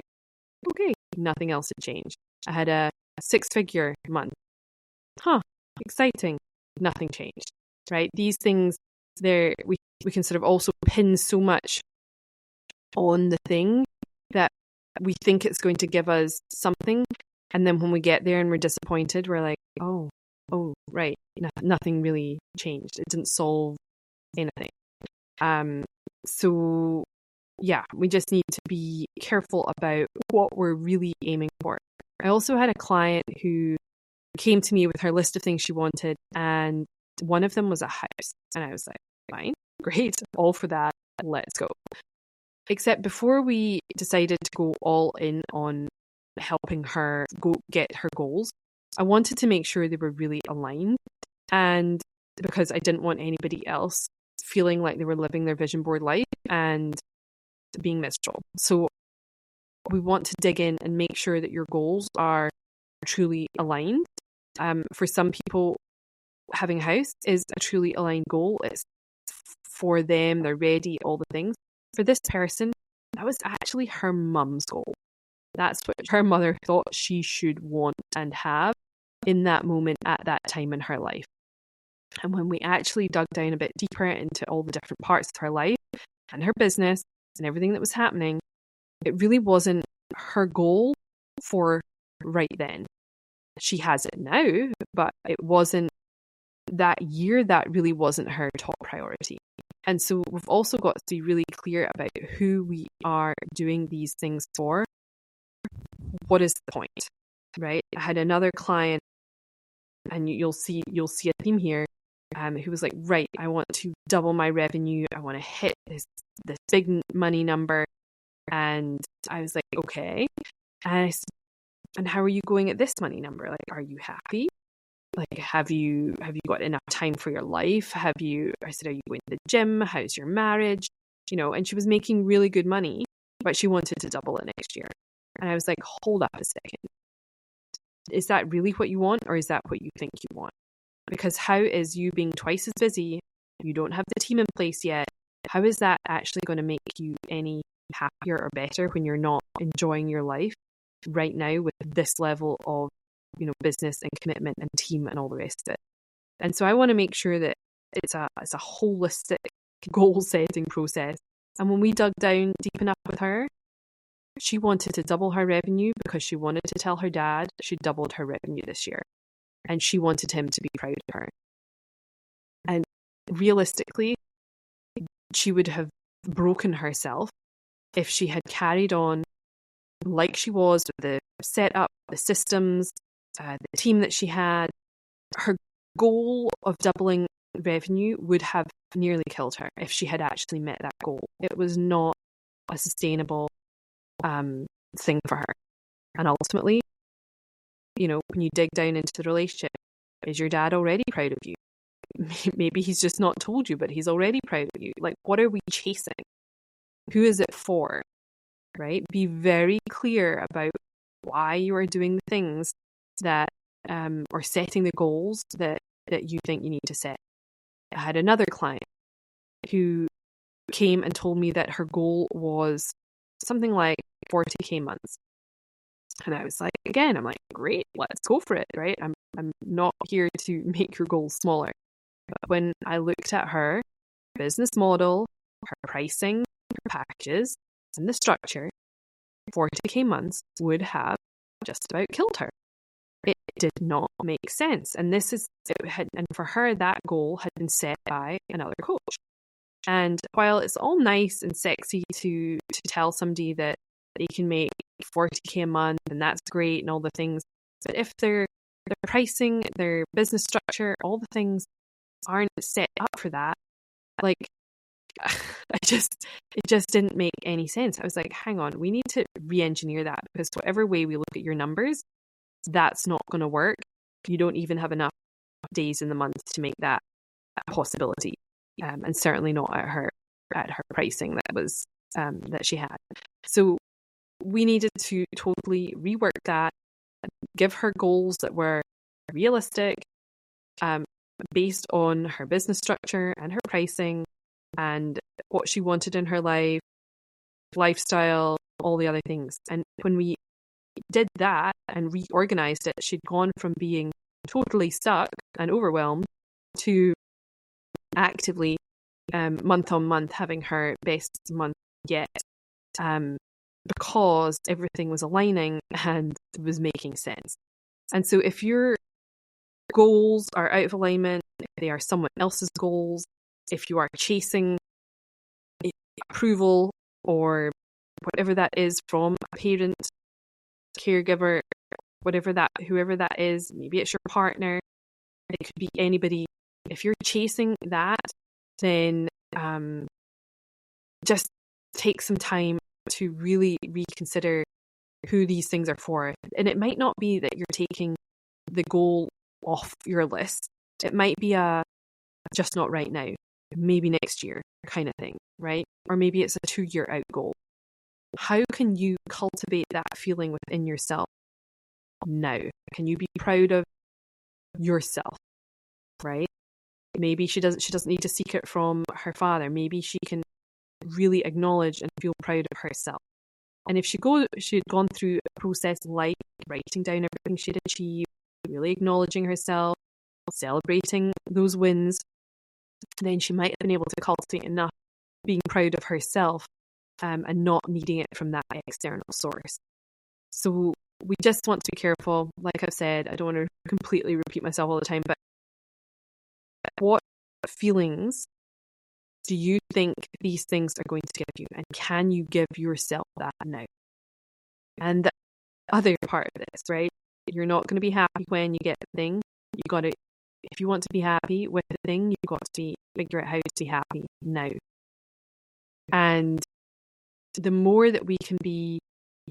okay, nothing else had changed. I had a 6-figure month. Exciting. Nothing changed, right? These things, we can sort of also pin so much on the thing that we think it's going to give us something, and then when we get there and we're disappointed, we're like, oh, right, nothing really changed. It didn't solve anything. So yeah, we just need to be careful about what we're really aiming for. I also had a client who came to me with her list of things she wanted, and one of them was a house. And I was like, fine, great, all for that, let's go. Except before we decided to go all in on helping her go get her goals, I wanted to make sure they were really aligned. And because I didn't want anybody else feeling like they were living their vision board life and being miserable. So we want to dig in and make sure that your goals are truly aligned. For some people, having a house is a truly aligned goal. It's for them, they're ready, all the things. For this person, that was actually her mum's goal. That's what her mother thought she should want and have in that moment at that time in her life. And when we actually dug down a bit deeper into all the different parts of her life and her business and everything that was happening, it really wasn't her goal for right then. She has it now, but it wasn't that year, that really wasn't her top priority. And so we've also got to be really clear about who we are doing these things for. What is the point, right? I had another client, and you'll see a theme here, who was like, right, I want to double my revenue. I want to hit this big money number. And I was like, okay. And I said, and how are you going at this money number? Like, are you happy? Like, have you got enough time for your life? I said, are you going to the gym? How's your marriage? And she was making really good money, but she wanted to double it next year. And I was like, hold up a second. Is that really what you want, or is that what you think you want? Because how is you being twice as busy, you don't have the team in place yet, how is that actually going to make you any happier or better when you're not enjoying your life right now with this level of business and commitment and team and all the rest of it? And so I want to make sure that it's a holistic goal setting process. And when we dug down deep enough with her, she wanted to double her revenue because she wanted to tell her dad she doubled her revenue this year, and she wanted him to be proud of her. And realistically, she would have broken herself if she had carried on like she was with the setup, the systems, the team that she had. Her goal of doubling revenue would have nearly killed her if she had actually met that goal. It was not a sustainable thing for her. And ultimately, when you dig down into the relationship, is your dad already proud of you? Maybe he's just not told you, but he's already proud of you. Like, what are we chasing? Who is it for? Right? Be very clear about why you are doing the things that, or setting the goals that you think you need to set. I had another client who came and told me that her goal was something like 40k months. And I was like, again, I'm like, great, let's go for it, right? I'm not here to make your goals smaller. But when I looked at her business model, her pricing, her packages, and the structure, 40k months would have just about killed her. It did not make sense. And and for her, that goal had been set by another coach. And while it's all nice and sexy to tell somebody that they can make 40k a month and that's great and all the things, but if their pricing, their business structure, all the things aren't set up for that, like, it just didn't make any sense. I was like, hang on, we need to re-engineer that, because whatever way we look at your numbers, that's not going to work. You don't even have enough days in the month to make that a possibility, and certainly not at her pricing that she had. So we needed to totally rework that, give her goals that were realistic, based on her business structure and her pricing and what she wanted in her life, lifestyle, all the other things. And when we did that and reorganized it, she'd gone from being totally stuck and overwhelmed to actively, month on month, having her best month yet, because everything was aligning and was making sense. And so if your goals are out of alignment, if they are someone else's goals, if you are chasing approval or whatever that is from a parent, caregiver, whoever that is, maybe it's your partner, it could be anybody. If you're chasing that, then just take some time to really reconsider who these things are for. And it might not be that you're taking the goal off your list. It might be just not right now, maybe next year kind of thing, right? Or maybe it's a 2-year out goal. How can you cultivate that feeling within yourself now? Can you be proud of yourself, right? Maybe she doesn't need to seek it from her father. Maybe she can really acknowledge and feel proud of herself. And if she'd gone through a process like writing down everything she'd achieved, really acknowledging herself, celebrating those wins, then she might have been able to cultivate enough being proud of herself and not needing it from that external source. So we just want to be careful. Like I've said, I don't want to completely repeat myself all the time, but what feelings do you think these things are going to give you? And can you give yourself that now? And the other part of this, right? You're not going to be happy when you get the thing. If you want to be happy with the thing, you've got to figure out how to be happy now. And the more that we can be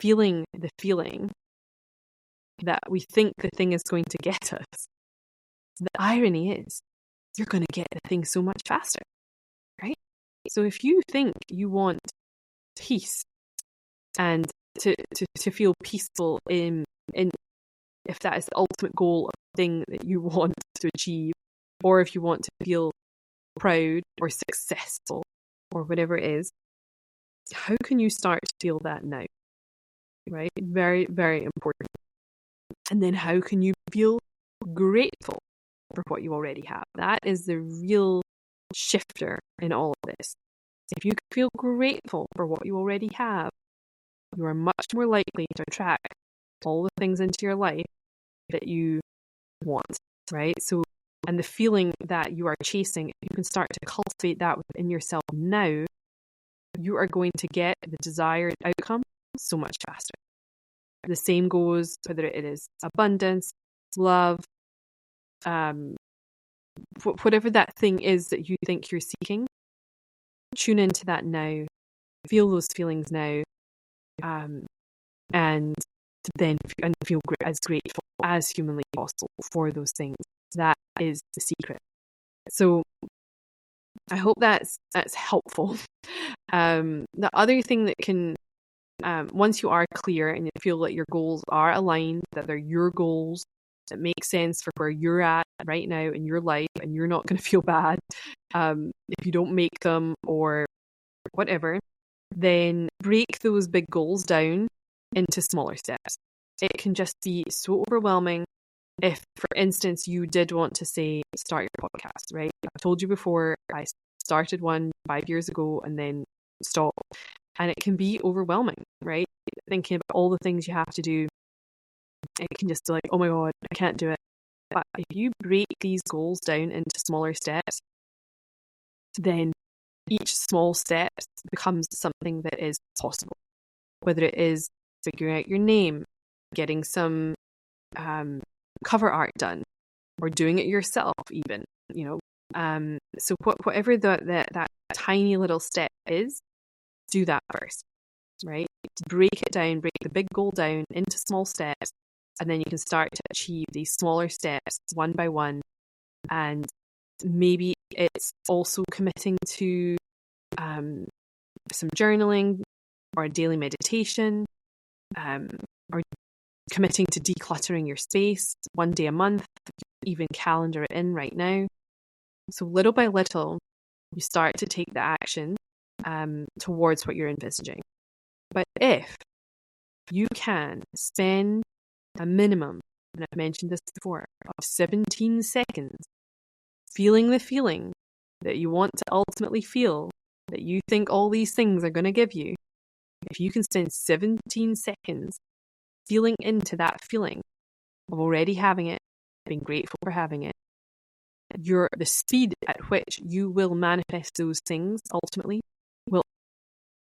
feeling the feeling that we think the thing is going to get us, the irony is you're going to get the thing so much faster, right? So if you think you want peace and to feel peaceful in if that is the ultimate goal of the thing that you want to achieve, or if you want to feel proud or successful or whatever it is, how can you start to feel that now? Right? Very, very important. And then how can you feel grateful for what you already have? That is the real shifter in all of this. If you feel grateful for what you already have, you are much more likely to attract all the things into your life that you want, right? So, and the feeling that you are chasing, if you can start to cultivate that within yourself now, you are going to get the desired outcome so much faster. The same goes whether it is abundance, love, whatever that thing is that you think you're seeking. Tune into that now, feel those feelings now, and then feel as grateful as humanly possible for those things. That is the secret. So I hope that's helpful. The other thing that can, once you are clear and you feel that your goals are aligned, that they're your goals, that make sense for where you're at right now in your life, and you're not going to feel bad if you don't make them or whatever, then break those big goals down into smaller steps. It can just be so overwhelming if, for instance, you did want to say, start your podcast, right? I've told you before, I started one 5 years ago and then stopped. And it can be overwhelming, right? Thinking about all the things you have to do, it can just be like, oh my God, I can't do it. But if you break these goals down into smaller steps, then each small step becomes something that is possible. Whether it is figuring out your name, getting some cover art done, or doing it yourself even, so whatever that tiny little step is, do that first, right? Break it down, break the big goal down into small steps, and then you can start to achieve these smaller steps one by one. And maybe it's also committing to some journaling or a daily meditation, or committing to decluttering your space 1 day a month, even calendar it in right now. So little by little, you start to take the action towards what you're envisaging. But if you can spend a minimum, and I've mentioned this before, of 17 seconds feeling the feeling that you want to ultimately feel, that you think all these things are going to give you, if you can spend 17 seconds feeling into that feeling of already having it, being grateful for having it, the speed at which you will manifest those things ultimately will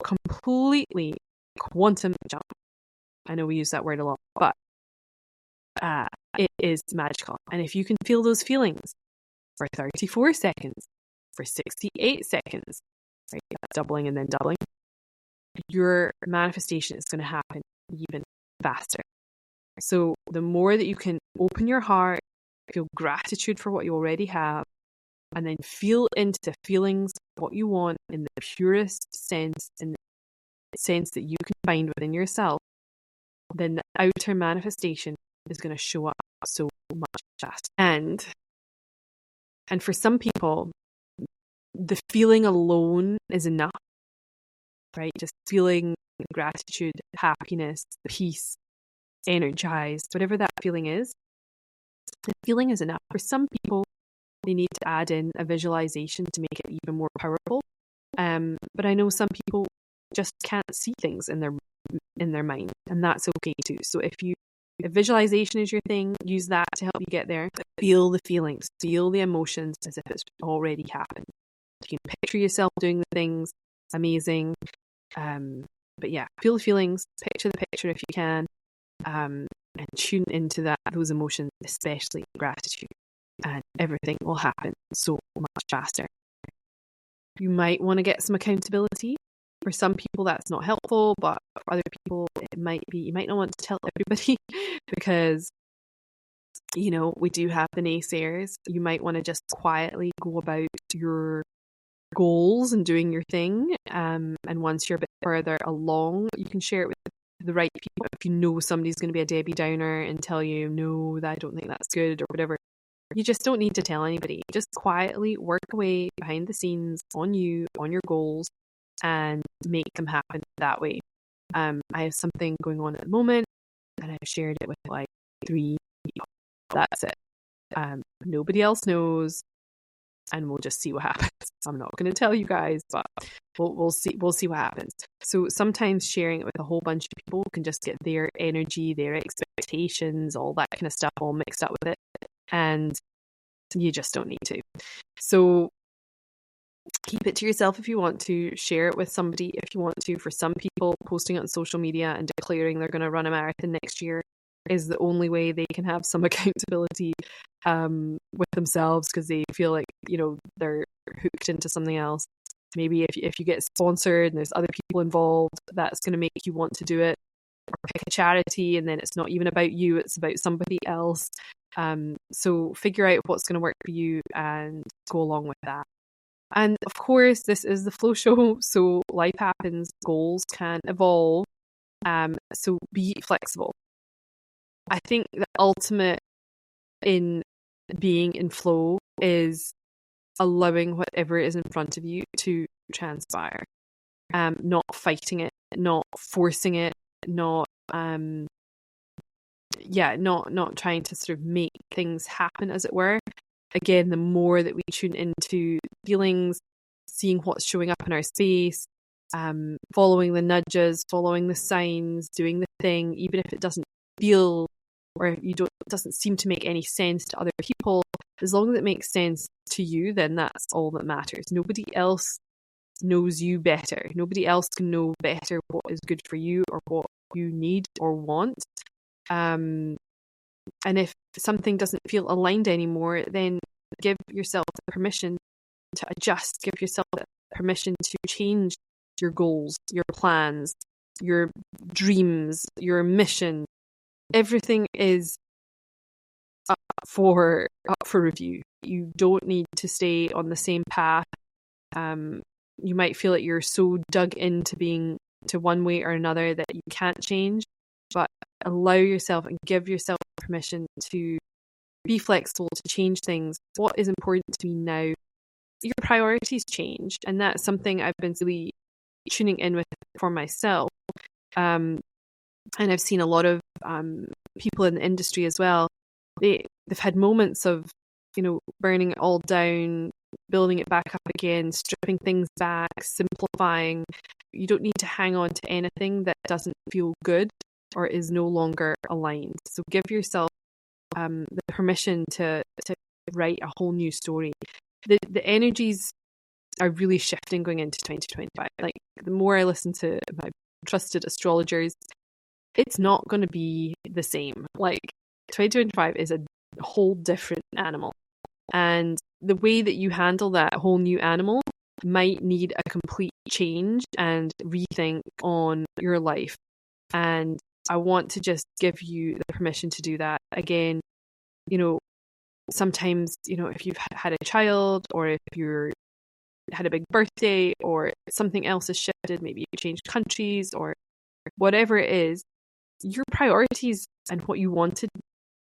completely quantum jump. I know we use that word a lot, but it is magical. And if you can feel those feelings for 34 seconds, for 68 seconds, right, doubling and then doubling, your manifestation is going to happen even faster. So the more that you can open your heart, feel gratitude for what you already have, and then feel into the feelings, what you want in the purest sense, in the sense that you can find within yourself, then the outer manifestation is going to show up so much faster. And for some people, the feeling alone is enough, right? Just feeling gratitude, happiness, peace, energized, whatever that feeling is, the feeling is enough. For some people, they need to add in a visualization to make it even more powerful. But I know some people just can't see things in their mind, and that's okay too. So if visualization is your thing, use that to help you get there. Feel the feelings, feel the emotions as if it's already happened. You can picture yourself doing the things, amazing. But yeah, feel the feelings, picture the picture if you can, and tune into those emotions, especially gratitude, and everything will happen so much faster. You might want to get some accountability. For some people, that's not helpful, but for other people, it might be. You might not want to tell everybody because, we do have the naysayers. You might want to just quietly go about your goals and doing your thing. And once you're a bit further along, you can share it with the right people. If you know somebody's going to be a Debbie Downer and tell you, no, I don't think that's good or whatever, you just don't need to tell anybody. Just quietly work away behind the scenes on you, on your goals, and make them happen that way. I have something going on at the moment, and I've shared it with like 3 people. That's it. Nobody else knows, and we'll just see what happens. I'm not going to tell you guys, but we'll see. We'll see what happens. So sometimes sharing it with a whole bunch of people can just get their energy, their expectations, all that kind of stuff all mixed up with it, and you just don't need to. So keep it to yourself if you want to. Share it with somebody if you want to. For some people, posting it on social media and declaring they're going to run a marathon next year is the only way they can have some accountability with themselves, because they feel like they're hooked into something else. Maybe if you get sponsored and there's other people involved, that's going to make you want to do it. Or pick a charity and then it's not even about you, it's about somebody else. So figure out what's going to work for you and go along with that. And of course, this is the flow show, so life happens, goals can evolve. So be flexible. I think the ultimate in being in flow is allowing whatever is in front of you to transpire. Not fighting it, not forcing it, not trying to sort of make things happen, as it were. Again, the more that we tune into feelings, seeing what's showing up in our space, following the nudges, following the signs, doing the thing, even if it doesn't feel or it doesn't seem to make any sense to other people, as long as it makes sense to you, then that's all that matters. Nobody else knows you better. Nobody else can know better what is good for you or what you need or want. And if something doesn't feel aligned anymore, then give yourself the permission to adjust. Give yourself the permission to change your goals, your plans, your dreams, your mission. Everything is up for review. You don't need to stay on the same path. You might feel that you're so dug into being to one way or another that you can't change, but allow yourself and give yourself permission to be flexible, to change things. What is important to me now? Your priorities change, and that's something I've been really tuning in with for myself. And I've seen a lot of people in the industry as well. They've had moments of, burning it all down, building it back up again, stripping things back, simplifying. You don't need to hang on to anything that doesn't feel good or is no longer aligned. So give yourself the permission to write a whole new story. The energies are really shifting going into 2025. Like, the more I listen to my trusted astrologers, it's not going to be the same. Like, 2025 is a whole different animal. And the way that you handle that whole new animal might need a complete change and rethink on your life. And I want to just give you the permission to do that. Again, sometimes, if you've had a child, or if you're had a big birthday, or something else has shifted, maybe you changed countries, or whatever it is, your priorities and what you wanted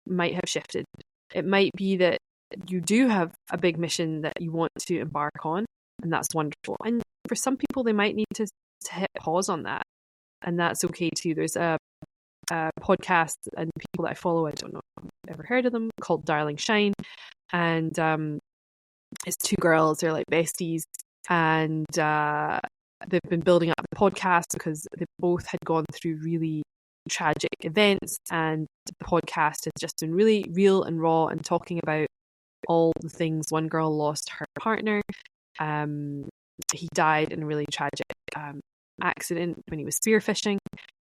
might have shifted. It might be that you do have a big mission that you want to embark on, and that's wonderful. And for some people, they might need to hit pause on that, and that's okay too. There's a podcast and people that I follow, I don't know if you've ever heard of them, called Darling Shine, and it's two girls, they're like besties, and they've been building up the podcast because they both had gone through really tragic events, and the podcast has just been really real and raw and talking about all the things. One girl lost her partner. He died in a really tragic accident when he was spearfishing.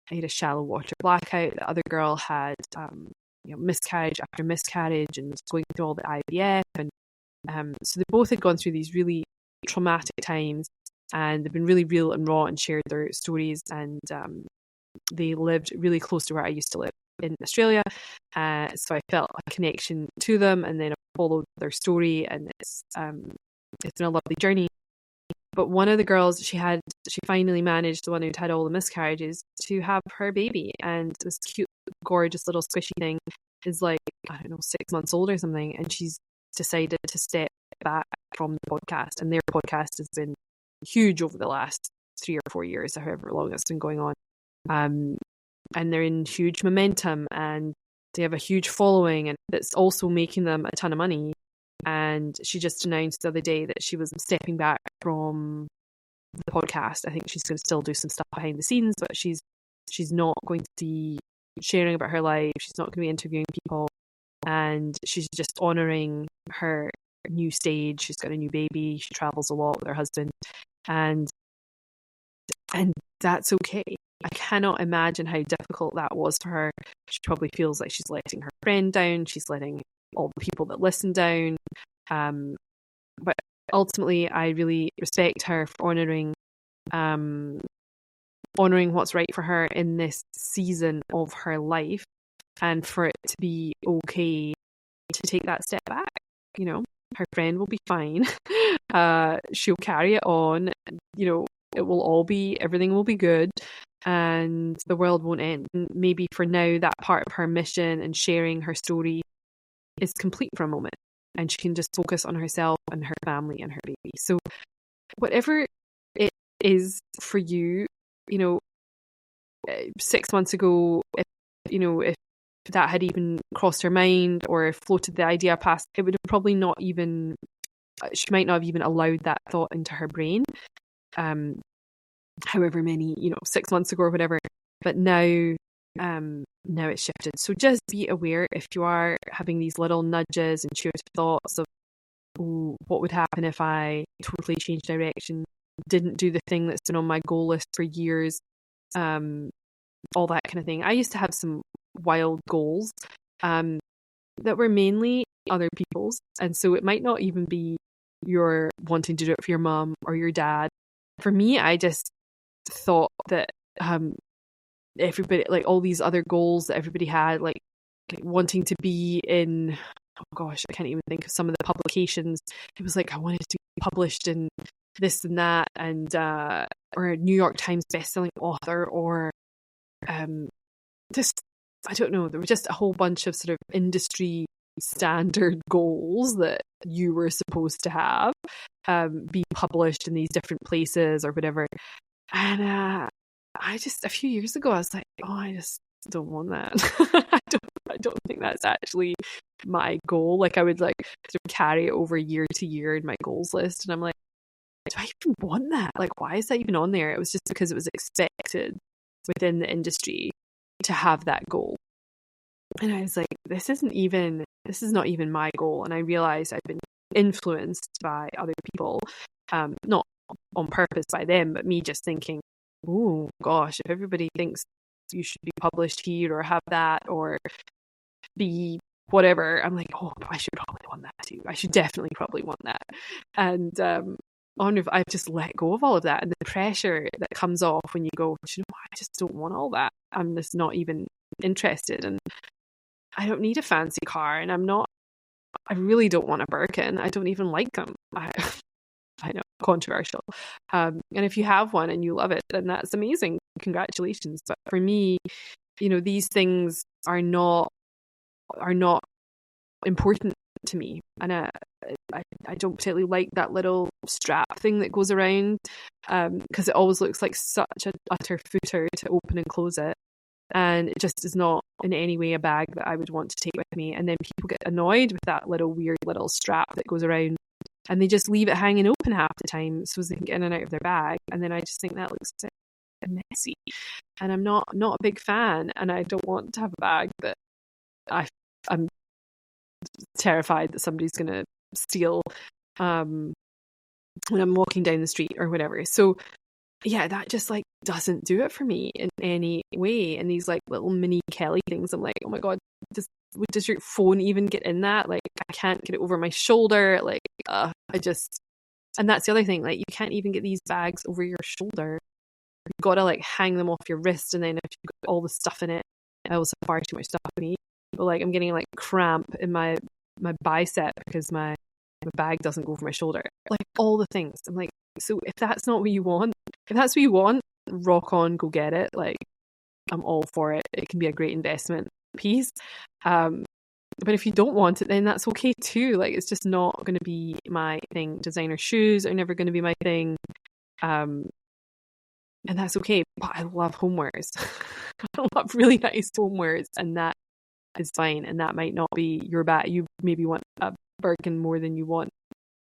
He had a shallow water blackout. The other girl had miscarriage after miscarriage and was going through all the IVF, and so they both had gone through these really traumatic times, and they've been really real and raw and shared their stories. And they lived really close to where I used to live in Australia, so I felt a connection to them, and then I followed their story, and it's been a lovely journey. But one of the girls, she finally managed, the one who'd had all the miscarriages, to have her baby, and this cute, gorgeous little squishy thing is like, I don't know, 6 months old or something, and she's decided to step back from the podcast, and their podcast has been huge over the last 3 or 4 years, or however long it's been going on. And they're in huge momentum, and they have a huge following, and it's also making them a ton of money. And she just announced the other day that she was stepping back from the podcast. I think she's going to still do some stuff behind the scenes, but she's not going to be sharing about her life. She's not going to be interviewing people, and she's just honouring her new stage. She's got a new baby. She travels a lot with her husband, and that's okay. I cannot imagine how difficult that was for her. She probably feels like she's letting her friend down. She's letting all the people that listen down. But ultimately, I really respect her for honouring what's right for her in this season of her life, and for it to be okay to take that step back. Her friend will be fine. She'll carry it on. Everything will be good, and the world won't end. And maybe for now, that part of her mission and sharing her story is complete for a moment, and she can just focus on herself and her family and her baby. So whatever it is for you, 6 months ago, if that had even crossed her mind or floated the idea past, it would have probably not even, she might not have even allowed that thought into her brain. However many, 6 months ago or whatever, but now it's shifted. So just be aware if you are having these little nudges, intuitive thoughts of, what would happen if I totally changed direction, didn't do the thing that's been on my goal list for years, all that kind of thing. I used to have some wild goals that were mainly other people's, and so it might not even be you're wanting to do it for your mum or your dad. For me, I just thought that everybody, like all these other goals that everybody had, like wanting to be in, oh gosh, I can't even think of some of the publications. It was like I wanted to be published in this and that, and or a New York Times bestselling author, or just, I don't know, there were just a whole bunch of sort of industry standard goals that you were supposed to have, be published in these different places or whatever. And I just, a few years ago, I was like, I just don't want that. I don't think that's actually my goal. Like, I would like sort of carry it over year to year in my goals list, and I'm like, do I even want that? Like, why is that even on there? It was just because it was expected within the industry to have that goal. And I was like, this is not even my goal. And I realized I've been influenced by other people, not on purpose by them, but me just thinking, oh gosh, if everybody thinks you should be published here or have that, or be whatever. I'm like, oh, I should probably want that too. I should definitely probably want that. And I've just let go of all of that, and the pressure that comes off when you go, you know what, I just don't want all that. I'm just not even interested, and I don't need a fancy car, and I really don't want a Birkin. I don't even like them. I know, controversial. And if you have one and you love it, then that's amazing. Congratulations. But for me, these things are not important to me. And I don't particularly like that little strap thing that goes around, because it always looks like such an utter footer to open and close it. And it just is not in any way a bag that I would want to take with me. And then people get annoyed with that weird little strap that goes around, and they just leave it hanging open half the time so they can get in and out of their bag. And then I just think that looks messy. And I'm not a big fan, and I don't want to have a bag that I'm terrified that somebody's going to steal when I'm walking down the street or whatever. So yeah, that just doesn't do it for me in any way. And these little mini Kelly things, I'm like, oh my God, does your phone even get in that? I can't get it over my shoulder. And that's the other thing, you can't even get these bags over your shoulder. You've got to hang them off your wrist, and then if you've got all the stuff in it, I also have far too much stuff in me. But I'm getting cramp in my bicep because my bag doesn't go over my shoulder. All the things. I'm like, so if that's not what you want, rock on, go get it. I'm all for it. It can be a great investment piece. But if you don't want it, then that's okay too. It's just not going to be my thing. Designer shoes are never going to be my thing. And that's okay. But I love homewares. I love really nice homewares, and that is fine. And that might not be your bag. You maybe want a Birkin more than you want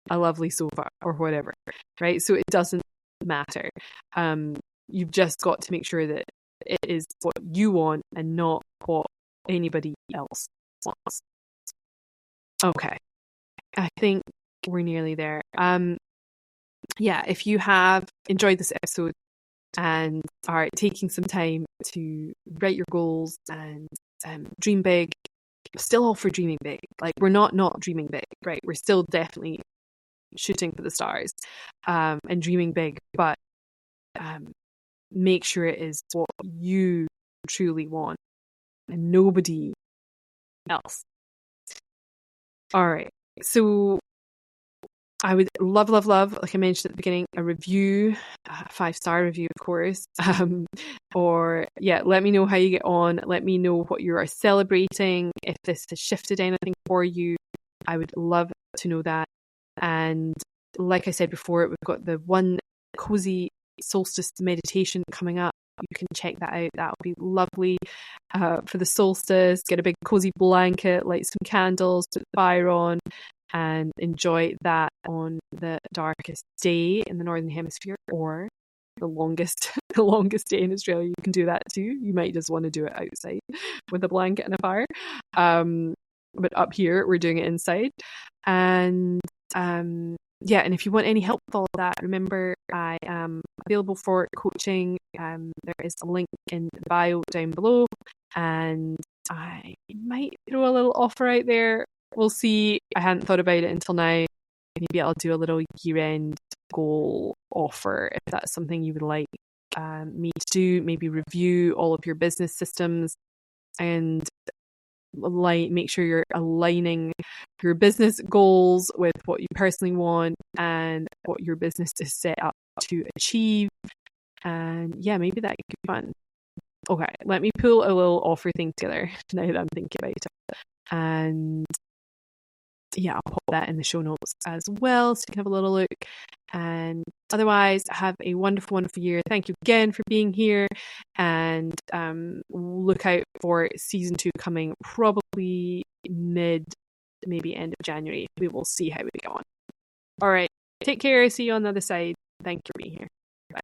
a lovely sofa or whatever, right? So it doesn't matter. You've just got to make sure that it is what you want and not what anybody else wants. Okay, I think we're nearly there. Yeah, if you have enjoyed this episode and are taking some time to write your goals and dream big, still all for dreaming big. We're not dreaming big, right? We're still definitely shooting for the stars and dreaming big, but make sure it is what you truly want and nobody else. All right, so I would love, like I mentioned at the beginning, a review, a 5-star review, of course. Or let me know how you get on. Let me know what you are celebrating. If this has shifted anything for you, I would love to know that. And like I said before, we've got the one cozy solstice meditation coming up. You can check that out. That'll be lovely for the solstice. Get a big cozy blanket, light some candles, put the fire on, and enjoy that on the darkest day in the Northern Hemisphere, or the longest day in Australia. You can do that too. You might just want to do it outside with a blanket and a fire. But up here, we're doing it inside. And and if you want any help with all of that, remember I am available for coaching. There is a link in the bio down below, and I might throw a little offer out there. We'll see. I hadn't thought about it until now. Maybe I'll do a little year-end goal offer if that's something you would like me to do. Maybe review all of your business systems and make sure you're aligning your business goals with what you personally want and what your business is set up to achieve. And maybe that could be fun. Okay, let me pull a little offer thing together now that I'm thinking about it. And I'll pop that in the show notes as well, so you can have a little look. And otherwise, have a wonderful, wonderful year. Thank you again for being here. And look out for season 2 coming probably maybe end of January. We will see how we get on. All right. Take care. See you on the other side. Thank you for being here. Bye.